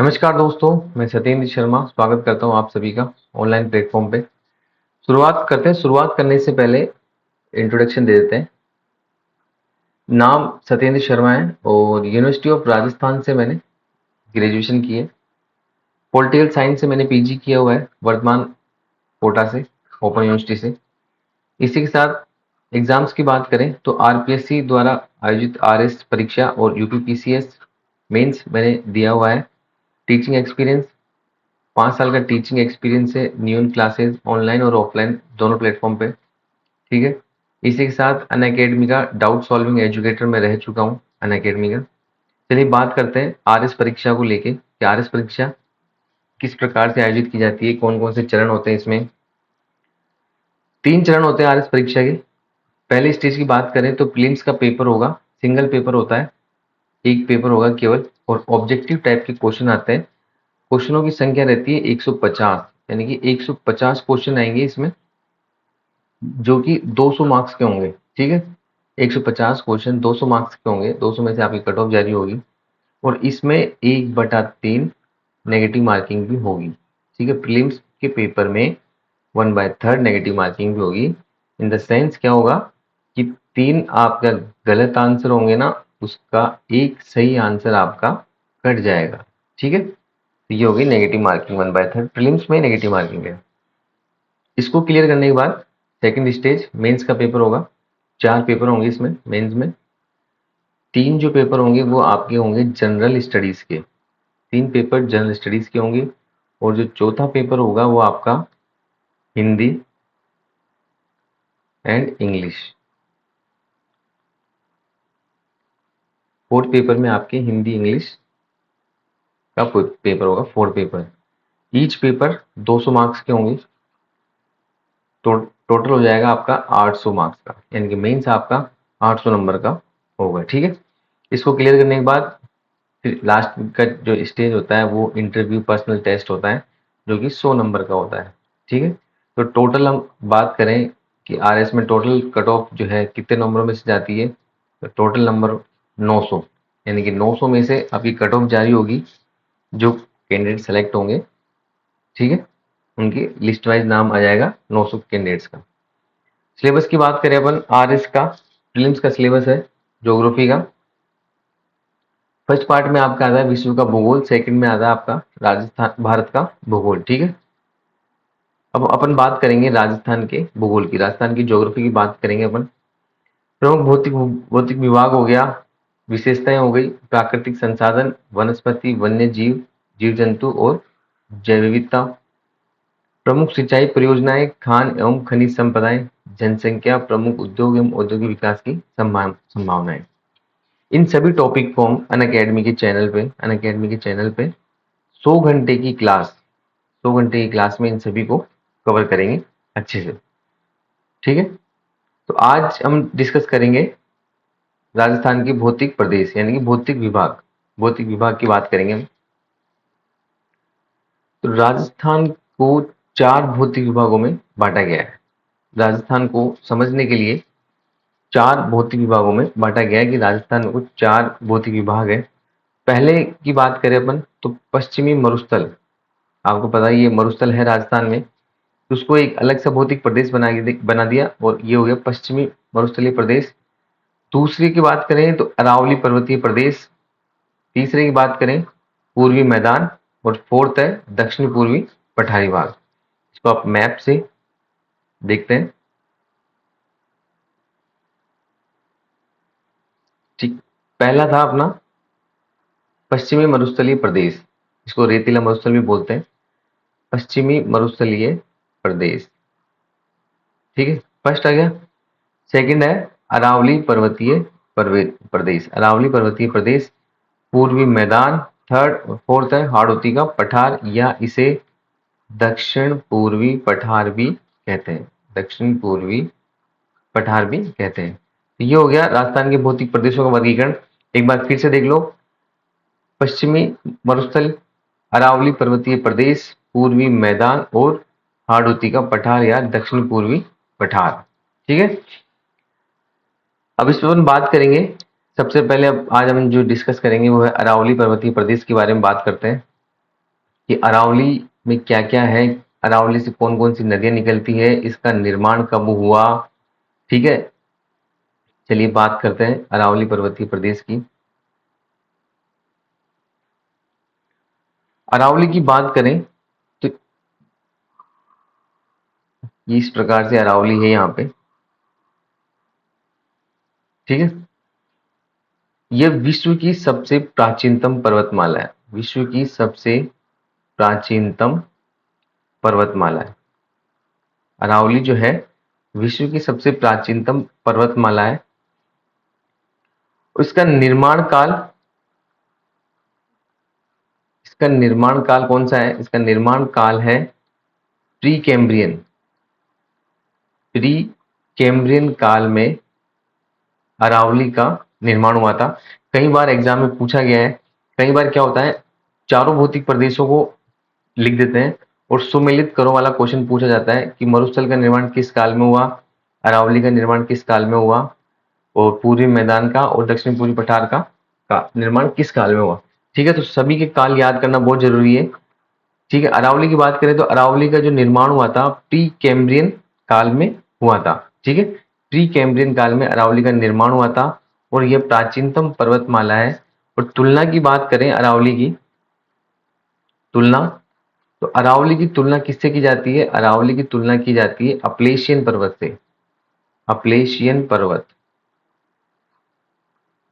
नमस्कार दोस्तों, मैं सत्येंद्र शर्मा स्वागत करता हूं आप सभी का ऑनलाइन प्लेटफॉर्म पे। शुरुआत करते हैं। शुरुआत करने से पहले इंट्रोडक्शन दे देते हैं। नाम सत्येंद्र शर्मा है और यूनिवर्सिटी ऑफ राजस्थान से मैंने ग्रेजुएशन की है। पॉलिटिकल साइंस से मैंने पीजी किया हुआ है वर्धमान कोटा से, ओपन यूनिवर्सिटी से। इसी के साथ एग्जाम्स की बात करें तो आरपीएससी द्वारा आयोजित आरएस परीक्षा और यूपीपीसीएस मेंस मैंने दिया हुआ है। टीचिंग एक्सपीरियंस 5 साल का टीचिंग एक्सपीरियंस है, न्यून क्लासेस ऑनलाइन और ऑफलाइन दोनों प्लेटफॉर्म पे। ठीक है। इसी के साथ अन अकेडमी का डाउट सॉल्विंग एजुकेटर में रह चुका हूँ अन अकेडमी का। चलिए बात करते हैं आरएस परीक्षा को लेके कि आरएस परीक्षा किस प्रकार से आयोजित की जाती है, कौन कौन से चरण होते हैं। इसमें 3 चरण होते हैं आरएस परीक्षा के। पहले स्टेज की बात करें तो प्रीलिम्स का पेपर होगा, सिंगल पेपर होता है, एक पेपर होगा केवल, और ऑब्जेक्टिव टाइप के क्वेश्चन आते हैं। क्वेश्चनों की संख्या रहती है 150, यानी कि 150 क्वेश्चन आएंगे इसमें, जो कि 200 मार्क्स के होंगे। ठीक है। 150 क्वेश्चन 200 मार्क्स के होंगे, 200 में से आपकी कट ऑफ जारी होगी और इसमें 1/3 नेगेटिव मार्किंग भी होगी। ठीक है। प्रीलिम्स के पेपर में 1/3 नेगेटिव मार्किंग भी होगी। इन द सेंस क्या होगा कि 3 आपका गलत आंसर होंगे ना, उसका एक सही आंसर आपका कट जाएगा। ठीक है। तो ये होगी नेगेटिव मार्किंग 1/3। प्रीलिम्स में नेगेटिव मार्किंग है। इसको क्लियर करने के बाद सेकंड स्टेज मेंस का पेपर होगा। 4 पेपर होंगे इसमें मेंस में। 3 जो पेपर होंगे वो आपके होंगे जनरल स्टडीज के, 3 पेपर जनरल स्टडीज के होंगे। और जो चौथा पेपर होगा वो आपका Hindi and English. Fourth paper में आपके हिंदी इंग्लिश का पेपर होगा, fourth paper. Each paper 200 marks के होंगे। तो टोटल हो जाएगा आपका 800 मार्क्स का, यानी कि मेंस आपका 800 नंबर का होगा। ठीक है। इसको क्लियर करने के बाद फिर लास्ट का जो स्टेज होता है वो इंटरव्यू पर्सनल टेस्ट होता है, जो कि 100 नंबर का होता है। ठीक है। तो टोटल हम बात करें कि आरएस में टोटल कट ऑफ जो है कितने नंबरों में से जाती है, तो टोटल नंबर 900, यानी कि 900 में से आपकी कट ऑफ जारी होगी। जो कैंडिडेट सेलेक्ट होंगे, ठीक है, उनकी लिस्ट वाइज नाम आ जाएगा 900 कैंडिडेट्स का। सिलेबस की बात करें अपन, आरएस का प्रीलिम्स का सिलेबस है ज्योग्राफी का। फर्स्ट पार्ट में आपका आता है विश्व का भूगोल, सेकंड में आता है आपका राजस्थान भारत का भूगोल। ठीक है। अब अपन बात करेंगे राजस्थान के भूगोल की, राजस्थान की ज्योग्राफी की बात करेंगे अपन। प्रमुख भौतिक भौतिक विभाग हो गया, विशेषताएं हो गई, प्राकृतिक संसाधन, वनस्पति, वन्य जीव, जीव जंतु और जैव विविधता। प्रमुख सिंचाई परियोजनाएं, खान एवं खनिज संपदाएं, जनसंख्या, प्रमुख उद्योग एवं औद्योगिक विकास की संभावनाएं। इन सभी टॉपिक को हम अन अकेडमी के चैनल पे 100 घंटे की क्लास, 100 घंटे की क्लास में इन सभी को कवर करेंगे अच्छे से। ठीक है। तो आज हम डिस्कस करेंगे राजस्थान के भौतिक प्रदेश, यानी कि भौतिक विभाग, भौतिक विभाग की बात करेंगे हम। तो राजस्थान को 4 भौतिक विभागों में बांटा गया है। राजस्थान को समझने के लिए 4 भौतिक विभागों में बांटा गया है कि राजस्थान में कुछ 4 भौतिक विभाग है। पहले की बात करें अपन तो पश्चिमी मरुस्थल, आपको पता है ये मरुस्थल है राजस्थान में, तो उसको एक अलग सा भौतिक प्रदेश बना दिया और ये हो गया पश्चिमी मरुस्थलीय प्रदेश। दूसरी की बात करें तो अरावली पर्वतीय प्रदेश। तीसरे की बात करें पूर्वी मैदान। और फोर्थ है दक्षिण पूर्वी पठारी भाग। इसको आप मैप से देखते हैं। ठीक। पहला था अपना पश्चिमी मरुस्थलीय प्रदेश, इसको रेतीला मरुस्थल भी बोलते हैं, पश्चिमी मरुस्थलीय प्रदेश। ठीक है, फर्स्ट आ गया। सेकंड है अरावली पर्वतीय प्रदेश, अरावली पर्वतीय प्रदेश, पूर्वी मैदान। थर्ड और फोर्थ है हाड़ौती का पठार, या इसे दक्षिण पूर्वी पठार भी कहते हैं, दक्षिण पूर्वी पठार भी कहते हैं। तो ये हो गया राजस्थान के भौतिक प्रदेशों का वर्गीकरण। एक बार फिर से देख लो, पश्चिमी मरुस्थल, अरावली पर्वतीय प्रदेश, पूर्वी मैदान और हाड़ौती का पठार या दक्षिण पूर्वी पठार। ठीक है। अब इस पर हम बात करेंगे। सबसे पहले अब आज हम जो डिस्कस करेंगे वो है अरावली पर्वतीय प्रदेश के बारे में बात करते हैं। कि अरावली में क्या क्या है, अरावली से कौन कौन सी नदियां निकलती है, इसका निर्माण कब हुआ। ठीक है, चलिए बात करते हैं अरावली पर्वतीय प्रदेश की। अरावली की बात करें तो इस प्रकार से अरावली है यहाँ पे। ठीक है, यह विश्व की सबसे प्राचीनतम पर्वतमाला है, विश्व की सबसे प्राचीनतम पर्वतमाला है अरावली जो है, विश्व की सबसे प्राचीनतम पर्वतमाला है। इसका निर्माण काल, इसका निर्माण काल कौन सा है, इसका निर्माण काल है प्री कैम्ब्रियन। प्री कैम्ब्रियन काल में अरावली का निर्माण हुआ था। कई बार एग्जाम में पूछा गया है, कई बार क्या होता है, चारों भौतिक प्रदेशों को लिख देते हैं और सुमेलित करो वाला क्वेश्चन पूछा जाता है कि मरुस्थल का निर्माण किस काल में हुआ, अरावली का निर्माण किस काल में हुआ, और पूर्वी मैदान का और दक्षिण पूर्वी पठार का निर्माण किस काल में हुआ। ठीक है, तो सभी के काल याद करना बहुत जरूरी है। ठीक है, अरावली की बात करें तो अरावली का जो निर्माण हुआ था प्री कैम्ब्रियन काल में हुआ था। ठीक है, प्री कैम्ब्रियन काल में अरावली का निर्माण हुआ था और यह प्राचीनतम पर्वतमाला है। और तुलना की बात करें अरावली की, तुलना, तो अरावली की तुलना किससे की जाती है, अरावली की तुलना की जाती है अपलेशियन पर्वत से। अपलेशियन पर्वत,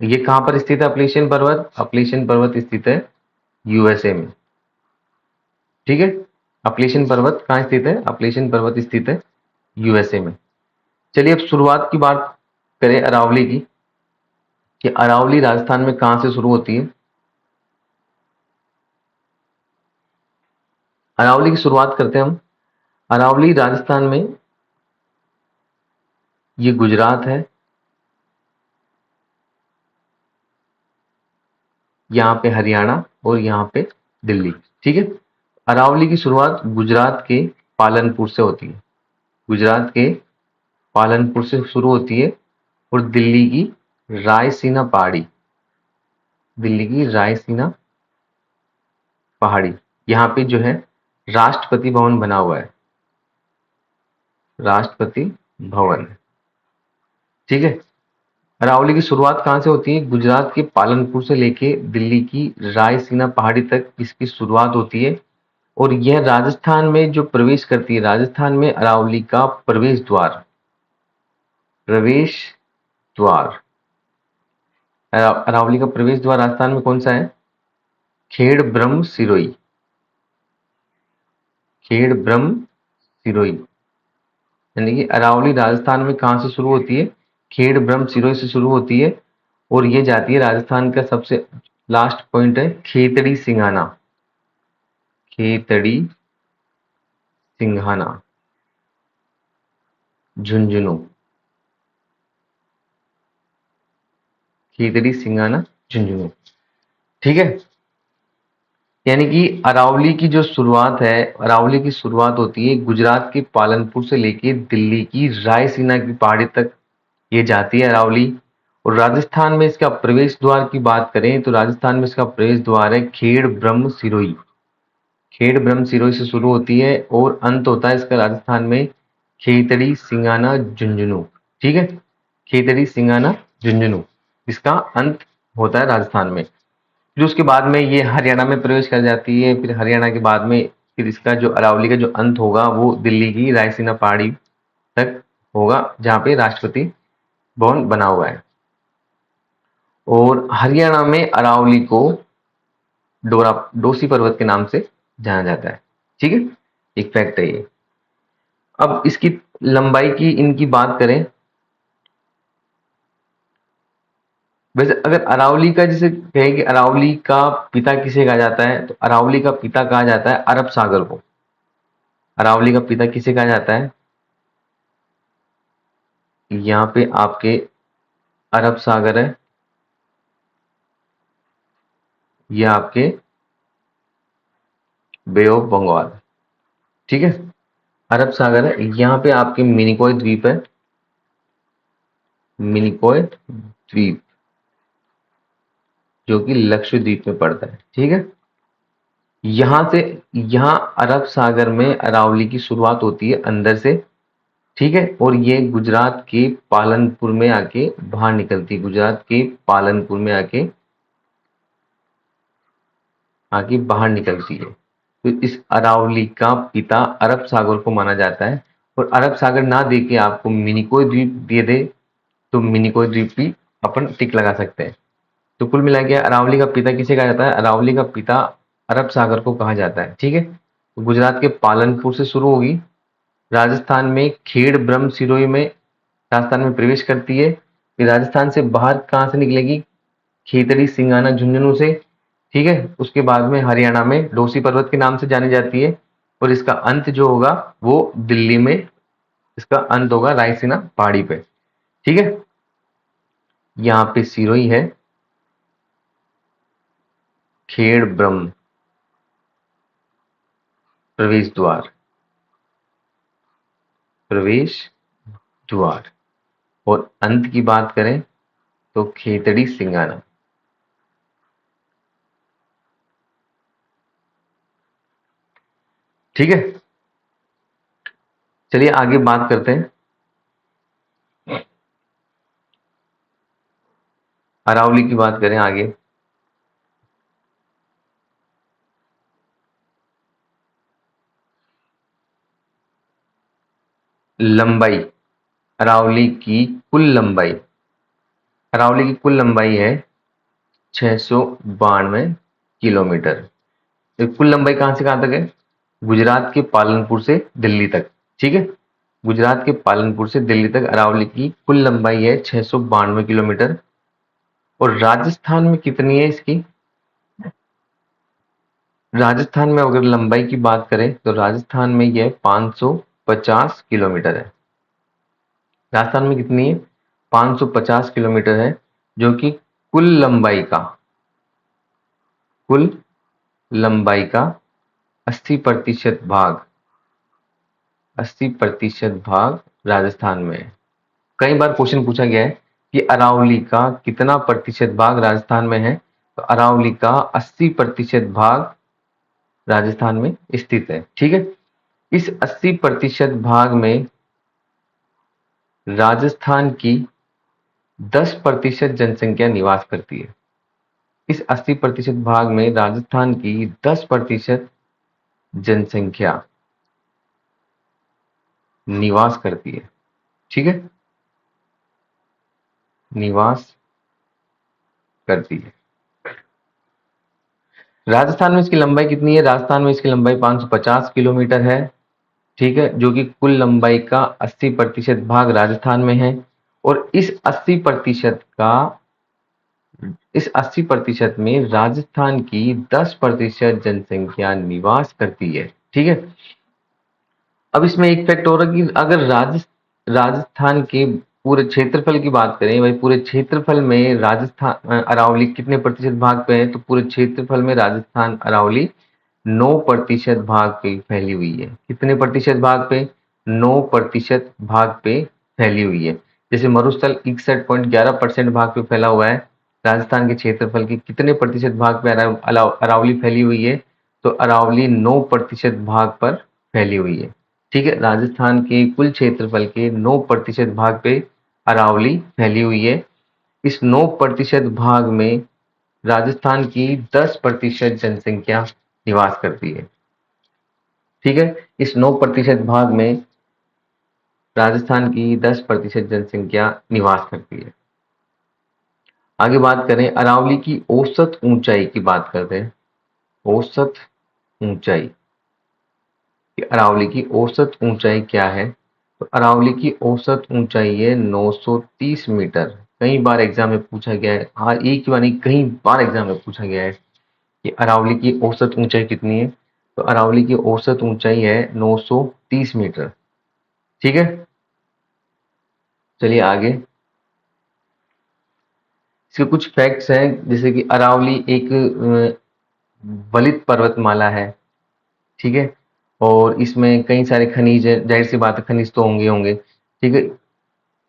ये कहां पर स्थित है अपलेशियन पर्वत, अपलेशियन पर्वत स्थित है यूएसए में। ठीक है, अपलेशियन पर्वत कहां स्थित है, अपलेशियन पर्वत स्थित है यूएसए में। चलिए अब शुरुआत की बात करें अरावली की, कि अरावली राजस्थान में कहां से शुरू होती है। अरावली की शुरुआत करते हैं हम। अरावली राजस्थान में, ये गुजरात है, यहाँ पे हरियाणा और यहाँ पे दिल्ली। ठीक है, अरावली की शुरुआत गुजरात के पालनपुर से होती है, गुजरात के पालनपुर से शुरू होती है और दिल्ली की रायसीना पहाड़ी, दिल्ली की रायसीना पहाड़ी, यहाँ पे जो है राष्ट्रपति भवन बना हुआ है, राष्ट्रपति भवन। ठीक है, अरावली की शुरुआत कहां से होती है, गुजरात के पालनपुर से लेके दिल्ली की रायसीना पहाड़ी तक इसकी शुरुआत होती है। और यह राजस्थान में जो प्रवेश करती है, राजस्थान में अरावली का प्रवेश द्वार, प्रवेश द्वार, अरावली का प्रवेश द्वार राजस्थान में कौन सा है, खेड़ ब्रह्म सिरोही, खेड़ ब्रह्म सिरोही। यानी कि अरावली राजस्थान में कहां से शुरू होती है, खेड़ ब्रह्म सिरोही से शुरू होती है और ये जाती है, राजस्थान का सबसे लास्ट पॉइंट है खेतड़ी सिंघाना, खेतड़ी सिंघाना, झुंझुनू, खेतड़ी सिंघाना झुंझुनू। ठीक है, यानी कि अरावली की जो शुरुआत है, अरावली की शुरुआत होती है गुजरात के पालनपुर से लेके दिल्ली की रायसीना की पहाड़ी तक ये जाती है अरावली। और राजस्थान में इसका प्रवेश द्वार की बात करें तो राजस्थान में इसका प्रवेश द्वार है खेड़ ब्रह्म सिरोही, खेड़ ब्रह्म सिरोही से शुरू होती है और अंत होता है इसका राजस्थान में खेतड़ी सिंगाना झुंझुनू। ठीक है, खेतड़ी सिंगाना झुंझुनू, इसका अंत होता है राजस्थान में। फिर उसके बाद में ये हरियाणा में प्रवेश कर जाती है, फिर हरियाणा के बाद में फिर इसका जो अरावली का जो अंत होगा वो दिल्ली की रायसीना पहाड़ी तक होगा, जहां पे राष्ट्रपति भवन बना हुआ है। और हरियाणा में अरावली को डोसी पर्वत के नाम से जाना जाता है। ठीक है, एक फैक्ट है ये। अब इसकी लंबाई की इनकी बात करें, वैसे अगर अरावली का जिसे कहे कि अरावली का पिता किसे कहा जाता है, तो अरावली का पिता कहा जाता है अरब सागर को। अरावली का पिता किसे कहा जाता है, यहाँ पे आपके अरब सागर है, ये आपके बे ऑफ बंगाल। ठीक है, अरब सागर है, यहाँ पे आपके मिनिकॉय द्वीप है, मिनिकॉय द्वीप, जो कि लक्षद्वीप में पड़ता है। ठीक है, यहां से, यहां अरब सागर में अरावली की शुरुआत होती है अंदर से, ठीक है, और ये गुजरात के पालनपुर में आके बाहर निकलती है, गुजरात के पालनपुर में आके आगे बाहर निकलती है। तो इस अरावली का पिता अरब सागर को माना जाता है, और अरब सागर ना दे के आपको मिनिकोय द्वीप दे दे तो मिनिकोय द्वीप भी अपन टिक लगा सकते हैं। तो कुल मिला के अरावली का पिता किसे कहा जाता है? अरावली का पिता अरब सागर को कहा जाता है, ठीक है। तो गुजरात के पालनपुर से शुरू होगी, राजस्थान में खेड़ ब्रह्म सिरोही में राजस्थान में प्रवेश करती है, फिर राजस्थान से बाहर कहाँ से निकलेगी? खेतड़ी सिंगाना झुंझुनू से, ठीक है। उसके बाद में हरियाणा में डोसी पर्वत के नाम से जानी जाती है, और इसका अंत जो होगा वो दिल्ली में, इसका अंत होगा रायसीना पहाड़ी पे, ठीक है। यहाँ पे सिरोही है, खेड़ ब्रह्म प्रवेश द्वार, प्रवेश द्वार, और अंत की बात करें तो खेतड़ी सिंगाना। ठीक है, चलिए आगे बात करते हैं। अरावली की बात करें आगे। लंबाई, अरावली की कुल लंबाई, अरावली की कुल लंबाई है 692 किलोमीटर। तो कुल लंबाई कहां से कहां तक है? गुजरात के पालनपुर से दिल्ली तक, ठीक है। गुजरात के पालनपुर से दिल्ली तक अरावली की कुल लंबाई है 692 किलोमीटर। और राजस्थान में कितनी है इसकी? राजस्थान में अगर लंबाई की बात करें तो राजस्थान में यह 550 किलोमीटर है। राजस्थान में कितनी है? 550 किलोमीटर है, जो कि कुल लंबाई का, कुल लंबाई का 80% भाग, 80% भाग राजस्थान में है। कई बार क्वेश्चन पूछा गया है कि अरावली का कितना प्रतिशत भाग राजस्थान में है, तो अरावली का 80% भाग राजस्थान में स्थित है, ठीक है। इस 80% भाग में राजस्थान की 10% जनसंख्या निवास करती है। इस 80% भाग में राजस्थान की 10% जनसंख्या निवास करती है, ठीक है, निवास करती है। राजस्थान में इसकी लंबाई कितनी है? राजस्थान में इसकी लंबाई 550 किलोमीटर है, ठीक है, जो कि कुल लंबाई का 80% भाग राजस्थान में है। और इस 80% में राजस्थान की 10% जनसंख्या निवास करती है, ठीक है। अब इसमें एक फैक्ट और है कि अगर राजस्थान के पूरे क्षेत्रफल की बात करें, भाई पूरे क्षेत्रफल में राजस्थान अरावली कितने प्रतिशत भाग पे है, तो पूरे क्षेत्रफल में राजस्थान अरावली 9% भाग पे फैली हुई है। कितने प्रतिशत भाग पे? 9% भाग पे फैली हुई है। जैसे मरुस्थल 61.11% भाग पे फैला हुआ है, राजस्थान के क्षेत्रफल के कितने प्रतिशत भाग पे अरावली फैली हुई है? तो अरावली 9% भाग पर फैली हुई है, ठीक है। राजस्थान के कुल क्षेत्रफल के 9% भाग पे अरावली फैली हुई है। इस 9% भाग में राजस्थान की 10% जनसंख्या निवास करती है, ठीक है। इस 9% भाग में राजस्थान की 10% जनसंख्या निवास करती है। आगे बात करें अरावली की औसत ऊंचाई की बात करते हैं। औसत ऊंचाई, कि अरावली की औसत ऊंचाई क्या है? तो अरावली की औसत ऊंचाई है 930 मीटर। कई बार एग्जाम में पूछा गया है, हाँ एक ही बार नहीं कई बार एग्जाम में पूछा गया है कि अरावली की औसत ऊंचाई कितनी है। तो अरावली की औसत ऊंचाई है 930 मीटर, ठीक है। चलिए आगे, इसके कुछ फैक्ट्स हैं, जैसे कि अरावली एक वलित पर्वतमाला है, ठीक है, और इसमें कई सारे खनिज है, जाहिर सी बात है खनिज तो होंगे होंगे, ठीक है।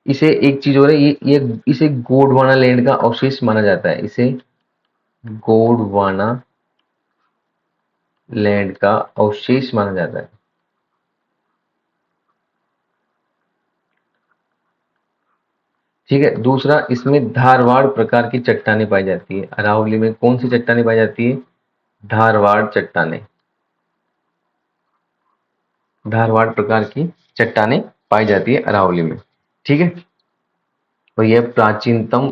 इसे एक चीज और है, ये इसे गोंडवाना लैंड का अवशेष माना जाता है, इसे गोंडवाना लैंड का अवशेष माना जाता है। ठीक है, दूसरा, इसमें धारवाड़ प्रकार की चट्टानें पाई जाती है। अरावली में कौन सी चट्टानें पाई जाती है? धारवाड़ चट्टानें। धारवाड़ प्रकार की चट्टानें पाई जाती है अरावली में। ठीक है, और यह प्राचीनतम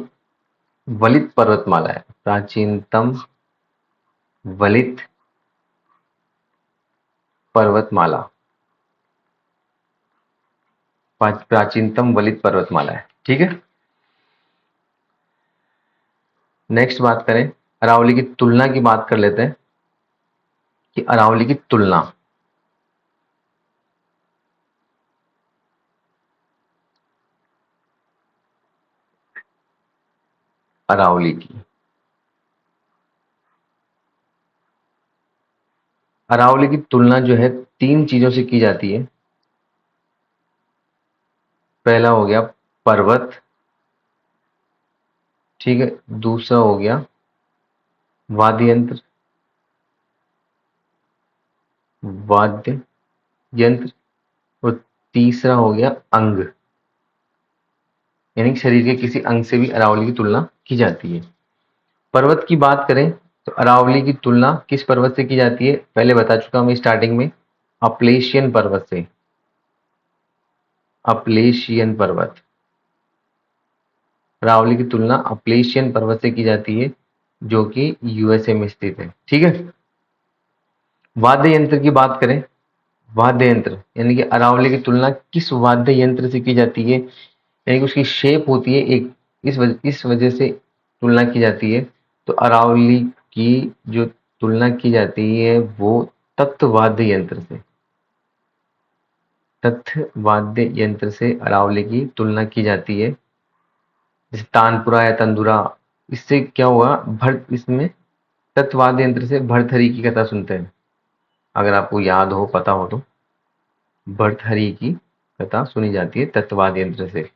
वलित पर्वतमाला है। प्राचीनतम वलित पर्वतमाला, प्राचीनतम वलित पर्वतमाला है। ठीक है, नेक्स्ट बात करें, अरावली की तुलना की बात कर लेते हैं कि अरावली की तुलना। अरावली की अरावली की तुलना जो है तीन चीजों से की जाती है। पहला हो गया पर्वत, ठीक है, दूसरा हो गया वाद्य यंत्र, वाद्य यंत्र, और तीसरा हो गया अंग, यानी कि शरीर के किसी अंग से भी अरावली की तुलना की जाती है। पर्वत की बात करें तो अरावली की तुलना किस पर्वत से की जाती है? पहले बता चुका हूं मैं स्टार्टिंग में, अपलेशियन पर्वत से। अपलेशियन पर्वत, अरावली की तुलना अपलेशियन पर्वत से की जाती है, जो कि यूएसए में स्थित है। ठीक है, वाद्य यंत्र की बात करें, वाद्य यंत्र यानी कि अरावली की तुलना किस वाद्य यंत्र से की जाती है, यानी कि उसकी शेप होती है एक, इस वजह से तुलना की जाती है। तो अरावली की जो तुलना की जाती है वो तत्व वाद्य यंत्र से, तत्व वाद्य यंत्र से अरावली की तुलना की जाती है। जैसे तानपुरा या तंदुरा, इससे क्या हुआ, भट इसमें तत्व वाद्य यंत्र से भरथरी की कथा सुनते हैं, अगर आपको याद हो, पता हो तो। भरथरी की कथा सुनी जाती है तत्व वाद्य यंत्र से।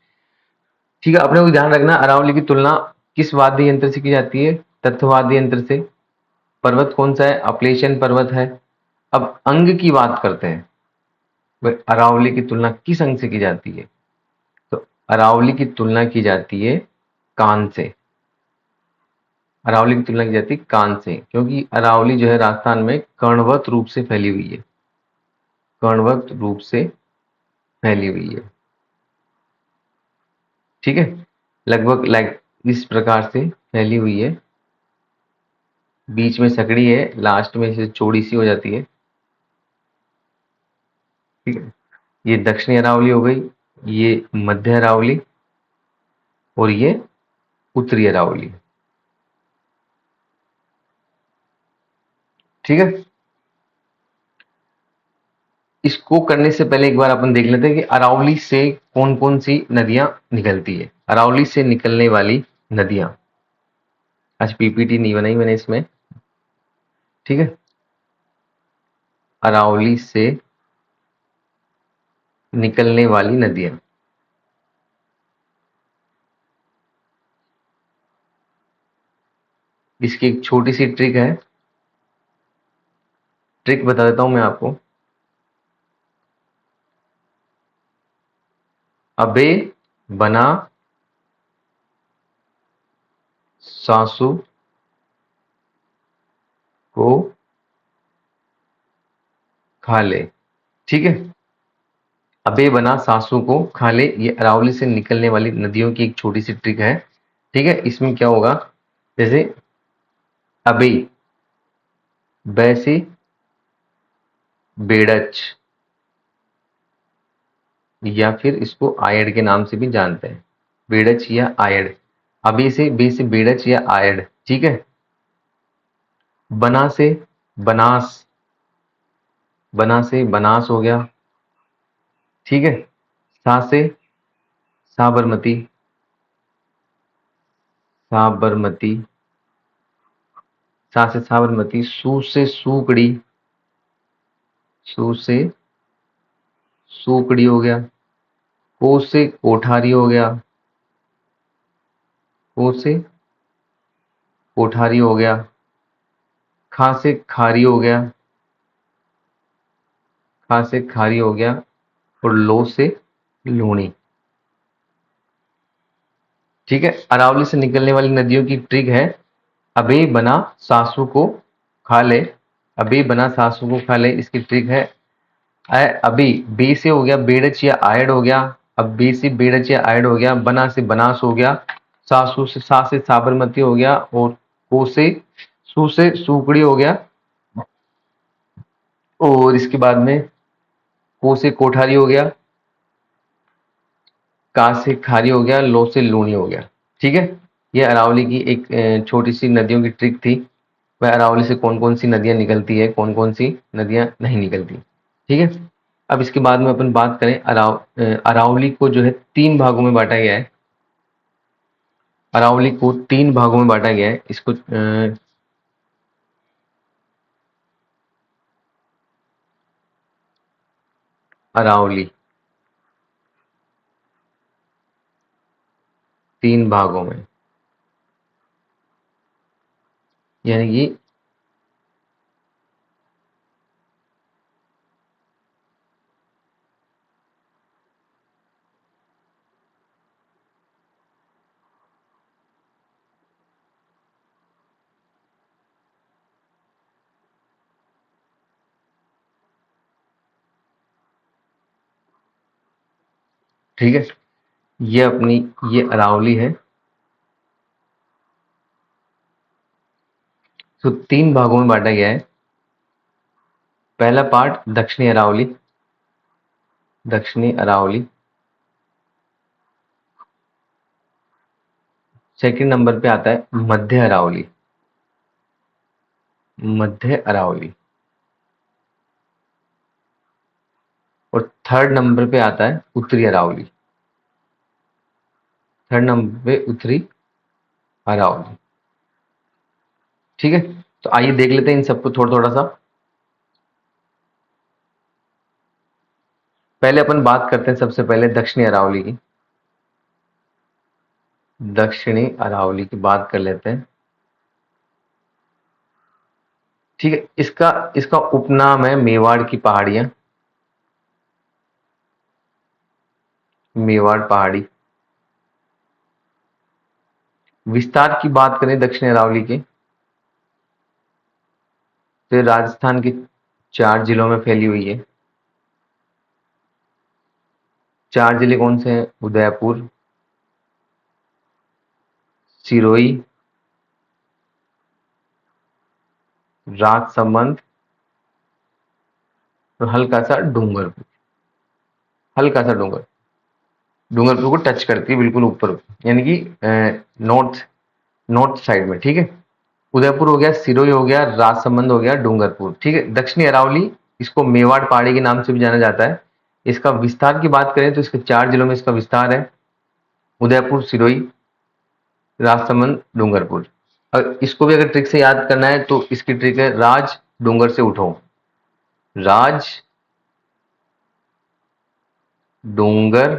ठीक है, अपने को ध्यान रखना, अरावली की तुलना किस वाद्य यंत्र से की जाती है? तत्व वाद्य यंत्र से। पर्वत कौन सा है? अपलेशियन पर्वत है। अब अंग की बात करते हैं, भाई अरावली की तुलना किस अंग से की जाती है? तो अरावली की तुलना की जाती है कान से। अरावली की तुलना की जाती है कान से, क्योंकि अरावली जो है राजस्थान में कर्णवत रूप से फैली हुई है। कर्णवत रूप से फैली हुई है। ठीक है, लगभग लाइक इस प्रकार से फैली हुई है, बीच में सकड़ी है, लास्ट में से चौड़ी सी हो जाती है। ठीक है, ये दक्षिणी अरावली हो गई, ये मध्य अरावली, और ये उत्तरी अरावली। ठीक है, इसको करने से पहले एक बार अपन देख लेते हैं कि अरावली से कौन कौन सी नदियां निकलती है। अरावली से निकलने वाली नदियां, आज पीपीटी नहीं बनाई मैंने इसमें। ठीक है, अरावली से निकलने वाली नदियां, इसकी एक छोटी सी ट्रिक है, ट्रिक बता देता हूं मैं आपको। अबे बना सासू को खा ले। ठीक है, अबे बना सासू को खा ले, ये अरावली से निकलने वाली नदियों की एक छोटी सी ट्रिक है। ठीक है, इसमें क्या होगा, जैसे अबे, बैसे, बेड़च, या फिर इसको आयड़ के नाम से भी जानते हैं, बेड़च या आयड़। अबे से, बे से बेड़च या आयड़। ठीक है, बना से बनास, बना से बनास हो गया। ठीक है, सा से साबरमती, साबरमती, सा से साबरमती, सू से सूकड़ी, सू से सूकड़ी हो गया। को से कोठारी हो गया, को से कोठारी हो गया। खा से खारी हो गया। खा से खारी हो गया और लो से लूणी। ठीक है, अरावली से निकलने वाली नदियों की ट्रिक है अबे बना सासू को खा ले। अबे बना सासू को खा ले, इसकी ट्रिक है अभी बे से हो गया बेड़च या आयड हो गया। अब बे से बेड़च या आयड हो गया, बना से बनास हो गया, सासू से सा से साबरमती हो गया और को से सू से सूकड़ी हो गया और इसके बाद में को से कोठारी हो गया, का से खारी हो गया, लो से लूणी हो गया। ठीक है, ये अरावली की एक छोटी सी नदियों की ट्रिक थी। वह अरावली से कौन कौन सी नदियां निकलती है, कौन कौन सी नदियां नहीं निकलती। ठीक है, अब इसके बाद में अपन बात करें अरावली को जो है तीन भागों में बांटा गया है। अरावली को तीन भागों में बांटा गया है। इसको अरावली तीन भागों में, यानी कि ठीक है, ये अपनी ये अरावली है। तो तीन भागों में बांटा गया है। पहला पार्ट दक्षिणी अरावली, दक्षिणी अरावली। सेकंड नंबर पे आता है मध्य अरावली, मध्य अरावली। और थर्ड नंबर पे आता है उत्तरी अरावली, थर्ड नंबर पे उत्तरी अरावली। ठीक है, तो आइए देख लेते हैं इन सबको थोड़ा थोड़ा सा। पहले अपन बात करते हैं सबसे पहले दक्षिणी अरावली की। दक्षिणी अरावली की बात कर लेते हैं। ठीक है, इसका इसका उपनाम है मेवाड़ की पहाड़ियां, मेवाड़ पहाड़ी। विस्तार की बात करें दक्षिणी अरावली के, तो राजस्थान के 4 जिलों में फैली हुई है। 4 जिले कौन से हैं? उदयपुर, सिरोही, राजसमंद और हल्का सा डूंगरपुर। हल्का सा डूंगरपुर को टच करती है बिल्कुल ऊपर, यानी कि नॉर्थ नॉर्थ साइड में। ठीक है, उदयपुर हो गया, सिरोही हो गया, राजसमंद हो गया, डूंगरपुर। ठीक है, दक्षिणी अरावली इसको मेवाड़ पहाड़ी के नाम से भी जाना जाता है। इसका विस्तार की बात करें तो इसके 4 जिलों में इसका विस्तार है, उदयपुर, सिरोही, राजसमंद, डूंगरपुर। और इसको भी अगर ट्रिक से याद करना है तो इसकी ट्रिक है राज डूंगर से उठो। राज डूंगर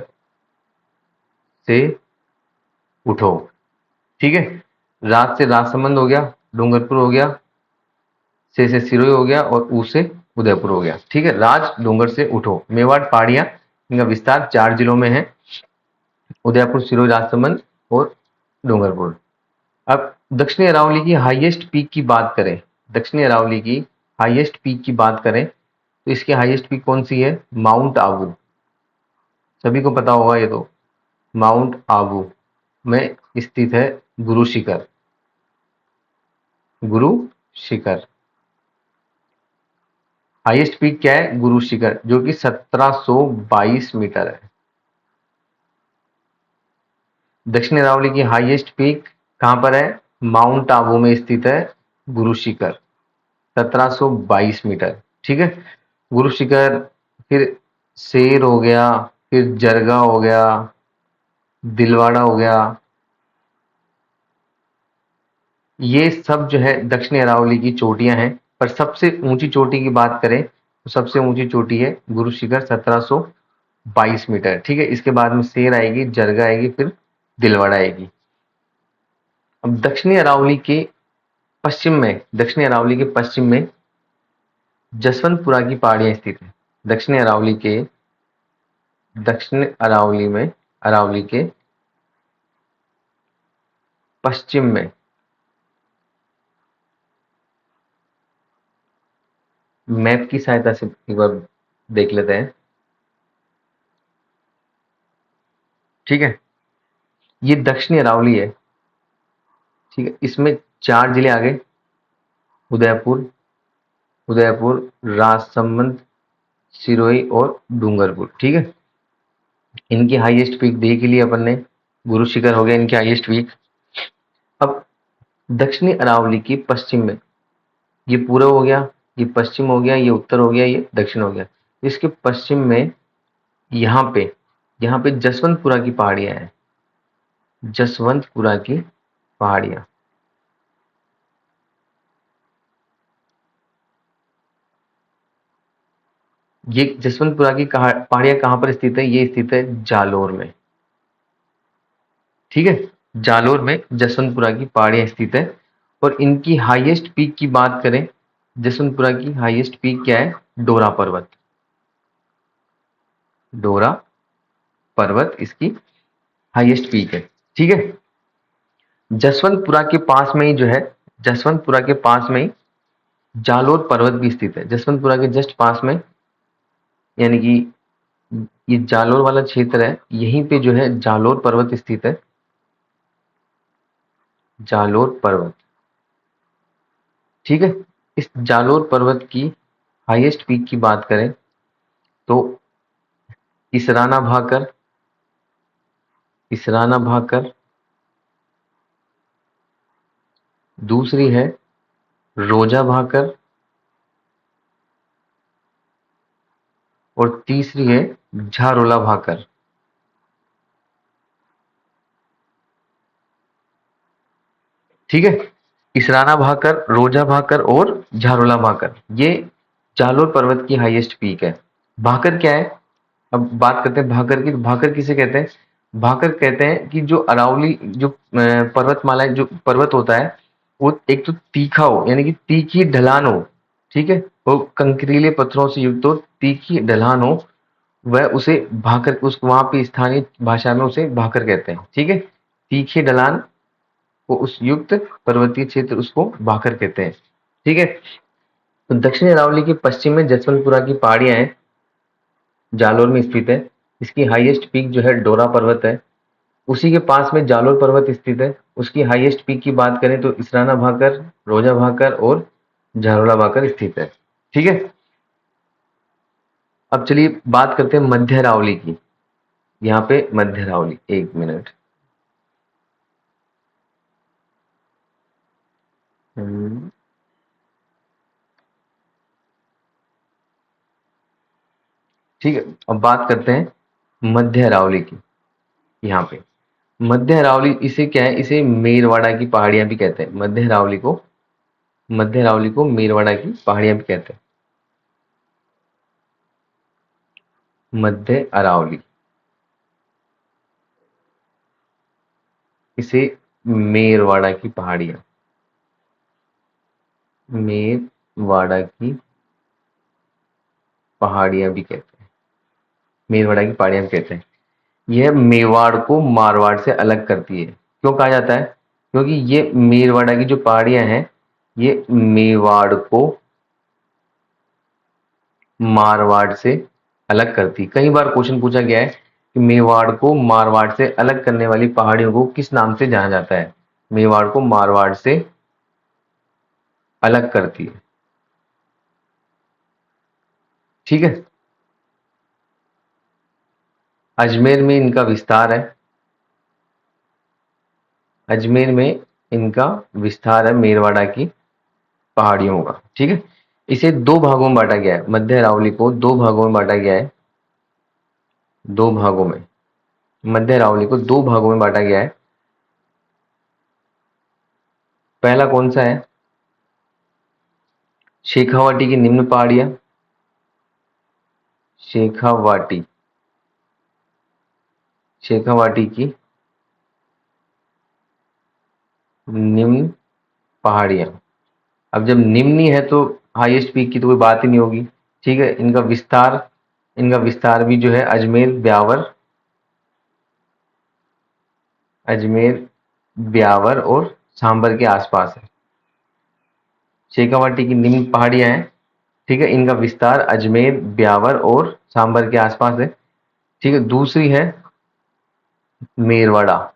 से उठो। ठीक है, राज से राजसमंद हो गया, डूंगरपुर हो गया, से सिरोही हो गया और ऊ से उदयपुर हो गया। ठीक है, राज डूंगर से उठो, मेवाड़ पहाड़ियां, इनका विस्तार 4 जिलों में है, उदयपुर, सिरोही, राजसमंद और डूंगरपुर। अब दक्षिणी अरावली की हाईएस्ट पीक की बात करें, दक्षिणी अरावली की हाईएस्ट पीक की बात करें तो इसकी हाईएस्ट पीक कौन सी है? माउंट आबू। सभी को पता होगा ये तो, माउंट आबू में स्थित है गुरु शिखर, गुरु शिखर। हाईएस्ट पीक क्या है? गुरु शिखर, जो कि 1722 मीटर है। दक्षिण अरावली की हाईएस्ट पीक कहां पर है? माउंट आबू में स्थित है गुरु शिखर, 1722 मीटर। ठीक है, गुरु शिखर, फिर शेर हो गया, फिर जरगा हो गया, दिलवाड़ा हो गया, ये सब जो है दक्षिणी अरावली की चोटियां हैं। पर सबसे ऊंची चोटी की बात करें तो सबसे ऊंची चोटी है गुरु शिखर, 1722 मीटर। ठीक है, इसके बाद में शेर आएगी, जरगा आएगी, फिर दिलवाड़ा आएगी। अब दक्षिणी अरावली के पश्चिम में, दक्षिणी अरावली के पश्चिम में जसवंतपुरा की पहाड़ियां स्थित है। दक्षिणी अरावली के दक्षिण अरावली में अरावली के पश्चिम में मैप की सहायता से एक बार देख लेते हैं। ठीक है, ये दक्षिणी अरावली है। ठीक है, इसमें 4 जिले आ गए, उदयपुर, उदयपुर, राजसमंद, सिरोही और डूंगरपुर। ठीक है, इनकी हाईएस्ट पीक देख ही ली अपन ने, गुरु शिखर हो गया इनकी हाईएस्ट पीक। अब दक्षिणी अरावली की पश्चिम में, ये पूर्व हो गया, ये पश्चिम हो गया, ये उत्तर हो गया, ये दक्षिण हो गया। इसके पश्चिम में यहाँ पे जसवंतपुरा की पहाड़ियां हैं, जसवंतपुरा की पहाड़ियां। ये जसवंतपुरा की पहाड़ियां कहां पर स्थित है? ये स्थित है जालोर में। ठीक है, जालोर में जसवंतपुरा की पहाड़ियां स्थित है। और इनकी हाईएस्ट पीक की बात करें, जसवंतपुरा की हाईएस्ट पीक क्या है? डोरा पर्वत। डोरा पर्वत इसकी हाईएस्ट पीक है। ठीक है, जसवंतपुरा के पास में ही जो है, जसवंतपुरा के पास में ही जालोर पर्वत भी स्थित है। जसवंतपुरा के जस्ट पास में, यानी कि ये जालोर वाला क्षेत्र है, यहीं पे जो है जालोर पर्वत स्थित है। जालोर पर्वत। ठीक है, इस जालोर पर्वत की हाईएस्ट पीक की बात करें तो इसराना भाकर, इसराना भाकर, दूसरी है रोजा भाकर, और तीसरी है झारोला भाकर। ठीक है, इसराना भाकर, रोजा भाकर और झारोला भाकर, ये जालोर पर्वत की हाईएस्ट पीक है। भाकर क्या है? अब बात करते हैं भाकर की। तो भाकर किसे कहते हैं? भाकर कहते हैं कि जो अरावली, जो पर्वतमाला, जो पर्वत होता है, वो एक तो तीखा हो, यानी कि तीखी ढलान हो। ठीक है, वो कंकरीले पत्थरों से युक्त हो, तीखी ढलान हो, वह उसे भाकर, उस वहां पे स्थानीय भाषा में उसे भाकर कहते हैं। ठीक है, तीखी ढलान को उस युक्त पर्वतीय क्षेत्र, उसको भाकर कहते हैं। ठीक है, तो दक्षिणी अरावली के पश्चिम में जसवंतपुरा की पहाड़ियां हैं, जालोर में स्थित है। इसकी हाईएस्ट पीक जो है डोरा पर्वत है। उसी के पास में जालोर पर्वत स्थित है। उसकी हाईएस्ट पीक की बात करें तो इसराना भाकर, रोजा भाकर और झारोला भाकर स्थित है। ठीक है, अब चलिए बात करते हैं मध्य अरावली की। यहाँ पे मध्य अरावली, एक मिनट। ठीक है, अब बात करते हैं मध्य अरावली की। यहाँ पे मध्य अरावली, इसे क्या है? इसे मेरवाड़ा की पहाड़ियां भी कहते हैं। मध्य अरावली को, मध्य अरावली को मेरवाड़ा की पहाड़ियां भी कहते हैं। मध्य अरावली, इसे मेरवाड़ा की पहाड़ियां, मेरवाड़ा की पहाड़ियां भी कहते हैं। मेरवाड़ा की पहाड़ियां भी कहते हैं। यह मेवाड़ को मारवाड़ से अलग करती है। क्यों कहा जाता है? क्योंकि ये मेरवाड़ा की जो पहाड़ियां हैं, ये मेवाड़ को मारवाड़ से अलग करती। कई बार क्वेश्चन पूछा गया है कि मेवाड़ को मारवाड़ से अलग करने वाली पहाड़ियों को किस नाम से जाना जाता है? मेवाड़ को मारवाड़ से अलग करती है। ठीक है, अजमेर में इनका विस्तार है। अजमेर में इनका विस्तार है मेरवाड़ा की पहाड़ियों का। ठीक है, इसे 2 भागों में बांटा गया है। मध्य अरावली को 2 भागों में बांटा गया है। 2 भागों में, मध्य अरावली को 2 भागों में बांटा गया है। पहला कौन सा है? शेखावाटी की निम्न पहाड़ियां, शेखावाटी, शेखावाटी की निम्न पहाड़ियां। अब जब निम्न ही है तो हाईएस्ट पीक की तो कोई बात ही नहीं होगी। ठीक है, इनका विस्तार इनका विस्तार भी जो है अजमेर ब्यावर और सांबर के आसपास है। शेखावाटी की निम्न पहाड़ियां हैं, ठीक है, इनका विस्तार अजमेर ब्यावर और सांबर के आसपास है। ठीक है, दूसरी है मेरवाड़ा,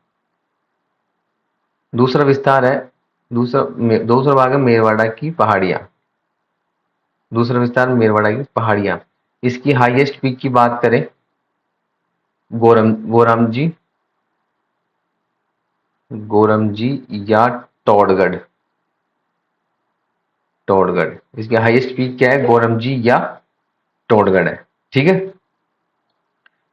दूसरा विस्तार है, दूसरा भाग है मेरवाड़ा की पहाड़ियां, दूसरा विस्तार मेरवाड़ा की पहाड़ियां। इसकी हाईएस्ट पीक की बात करें, गोरम गोरमजी या टोडगढ़, टोडगढ़ इसकी हाईएस्ट पीक क्या है, गोरमजी या टोडगढ़ है। ठीक है,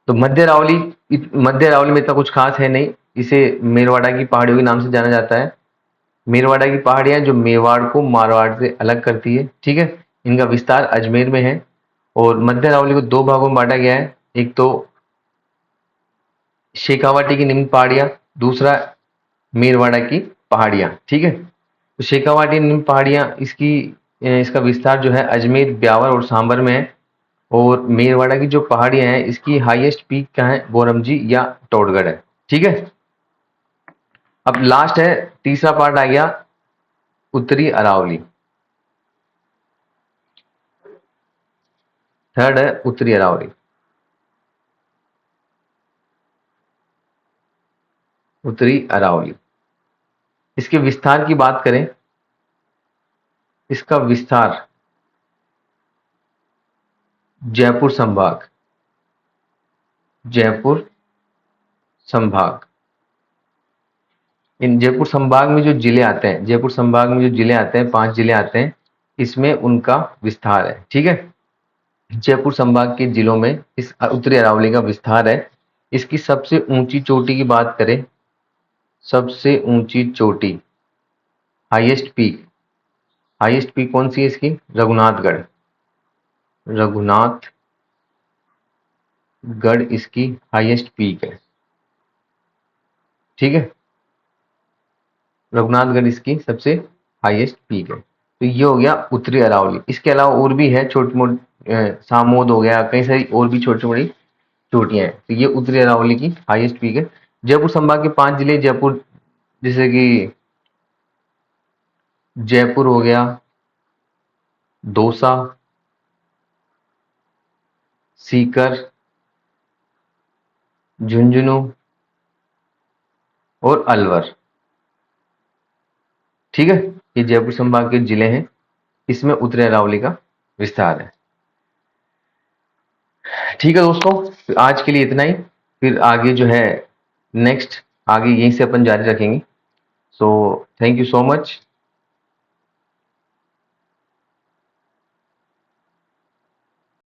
तो मध्य अरावली में इतना कुछ खास है नहीं, इसे मेरवाड़ा की पहाड़ियों के नाम से जाना जाता है। मेरवाड़ा की पहाड़ियां जो मेवाड़ को मारवाड़ से अलग करती है। ठीक है, इनका विस्तार अजमेर में है। और मध्य अरावली को दो भागों में बांटा गया है, एक तो शेखावाटी की निम्न पहाड़ियां, दूसरा मेरवाड़ा की पहाड़ियां। ठीक है, तो शेखावाटी निम्न पहाड़ियां इसका विस्तार जो है अजमेर ब्यावर और सांबर में है। और मेरवाड़ा की जो पहाड़ियां हैं इसकी हाईएस्ट पीक क्या है, गोरमजी या टोडगढ़ है। ठीक है, अब लास्ट है, तीसरा पार्ट आ गया उत्तरी अरावली। थर्ड है उत्तरी अरावली। उत्तरी अरावली, इसके विस्तार की बात करें, इसका विस्तार जयपुर संभाग, जयपुर संभाग, इन जयपुर संभाग में जो जिले आते हैं, जयपुर संभाग में जो जिले आते हैं, 5 जिले आते हैं, इसमें उनका विस्तार है। ठीक है, जयपुर संभाग के जिलों में इस उत्तरी अरावली का विस्तार है। इसकी सबसे ऊंची चोटी की बात करें, सबसे ऊंची चोटी, हाईएस्ट पीक, हाईएस्ट पीक कौन सी है इसकी, रघुनाथगढ़, रघुनाथगढ़ इसकी हाईएस्ट पीक है। ठीक है, रघुनाथगढ़ इसकी सबसे हाईएस्ट पीक है। तो ये हो गया उत्तरी अरावली। इसके अलावा और भी है छोटी मोटी, सामोद हो गया, कई सारी और भी छोटी मोटी चोटियां हैं। तो ये उत्तरी अरावली की हाईएस्ट पीक है। जयपुर संभाग के 5 जिले, जयपुर जैसे कि जयपुर हो गया, दौसा, सीकर, झुंझुनू और अलवर। ठीक है, ये जयपुर संभाग के जिले हैं, इसमें उत्तरी अरावली का विस्तार है। ठीक है दोस्तों, फिर आज के लिए इतना ही। फिर आगे जो है नेक्स्ट, आगे यहीं से अपन जारी रखेंगे। So thank you so much.